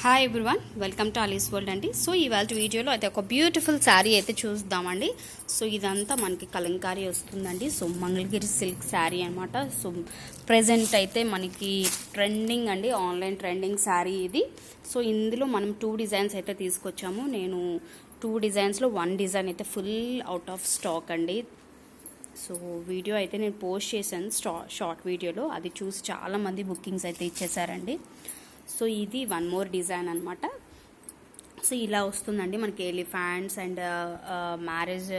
Hi everyone, welcome to Alice world అండి. So ఇవాళ వీడియోలో అయితే ఒక బ్యూటిఫుల్ శారీ అయితే చూద్దామండి. సో ఇదంతా మనకి కలంకారీ వస్తుందండి. సో మంగళగిరి సిల్క్ శారీ అనమాట. సో ప్రెజెంట్ అయితే మనకి ట్రెండింగ్ అండి, ఆన్లైన్ ట్రెండింగ్ శారీ ఇది. సో ఇందులో మనం 2 డిజైన్స్ అయితే తీసుకొచ్చాము. నేను 2 డిజైన్స్లో 1 డిజైన్ అయితే ఫుల్ అవుట్ ఆఫ్ స్టాక్ అండి. సో వీడియో అయితే నేను పోస్ట్ చేశాను షార్ట్ వీడియోలో, అది చూసి చాలామంది బుకింగ్స్ అయితే ఇచ్చేసారండి. సో ఇది 1 మోర్ డిజైన్ అనమాట. సో ఇలా వస్తుందండి మనకి ఎలిఫాంట్స్ అండ్ మ్యారేజ్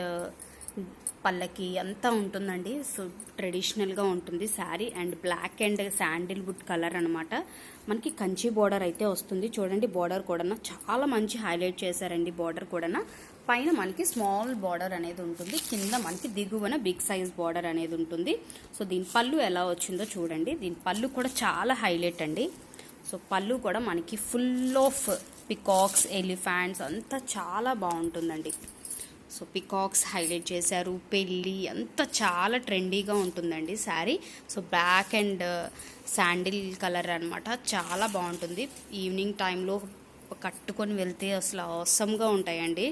పల్లకి అంతా ఉంటుందండి. సో ట్రెడిషనల్గా ఉంటుంది sari. And black and sandalwood colour అనమాట. మనకి కంచి బోర్డర్ అయితే వస్తుంది. చూడండి, బోర్డర్ కూడా చాలా మంచి హైలైట్ చేశారండి. బోర్డర్ కూడా పైన మనకి స్మాల్ బార్డర్ అనేది ఉంటుంది, కింద మనకి దిగువన బిగ్ సైజ్ బార్డర్ అనేది ఉంటుంది. సో దీని పళ్ళు ఎలా వచ్చిందో చూడండి. దీని పళ్ళు కూడా చాలా హైలైట్ అండి. సో పళ్ళు కూడా మనకి ఫుల్ ఆఫ్ పికాక్స్, ఎలిఫాంట్స్ అంతా చాలా బాగుంటుందండి. సో పికాక్స్ హైలైట్ చేశారు, పెళ్ళి అంతా చాలా ట్రెండీగా ఉంటుందండి sari. So black and sandal colour అనమాట, చాలా బాగుంటుంది. ఈవినింగ్ టైంలో కట్టుకొని వెళ్తే అసలు అవసరంగా ఉంటాయండి.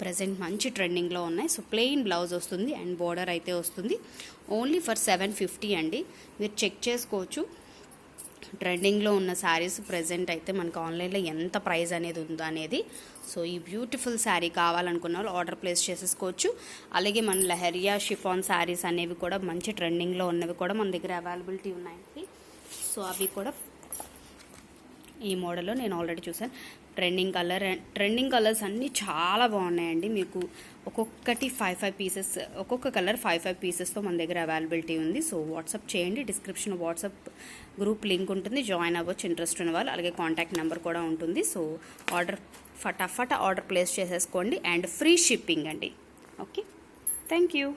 ప్రజెంట్ మంచి ట్రెండింగ్లో ఉన్నాయి. సో ప్లెయిన్ బ్లౌజ్ వస్తుంది అండ్ బోర్డర్ అయితే వస్తుంది. ఓన్లీ ఫర్ 750 అండి. మీరు చెక్ చేసుకోవచ్చు ట్రెండింగ్లో ఉన్న శారీస్ ప్రజెంట్ అయితే మనకు ఆన్లైన్లో ఎంత ప్రైస్ అనేది ఉందో అనేది. సో ఈ బ్యూటిఫుల్ శారీ కావాలనుకున్న వాళ్ళు ఆర్డర్ ప్లేస్ చేసేసుకోవచ్చు. అలాగే మన లహరియా షిఫాన్ శారీస్ అనేవి కూడా మంచి ట్రెండింగ్లో ఉన్నవి కూడా మన దగ్గర అవైలబిలిటీ ఉన్నాయండి. సో అవి కూడా ఈ మోడల్లో నేను ఆల్రెడీ చూసాను. ట్రెండింగ్ కలర్స్ అన్నీ చాలా బాగున్నాయండి. మీకు ఒక్కొక్కటి 5 పీసెస్, ఒక్కొక్క కలర్ 5 పీసెస్తో మన దగ్గర అవైలబిలిటీ ఉంది. సో వాట్సాప్ చేయండి, డిస్క్రిప్షన్ వాట్సాప్ గ్రూప్ లింక్ ఉంటుంది, జాయిన్ అవ్వచ్చు ఇంట్రెస్ట్ ఉన్న వాళ్ళు. అలాగే కాంటాక్ట్ నెంబర్ కూడా ఉంటుంది. సో ఫటాఫట్ ఆర్డర్ ప్లేస్ చేసేసుకోండి అండ్ ఫ్రీ షిప్పింగ్ అండి. Okay, thank you.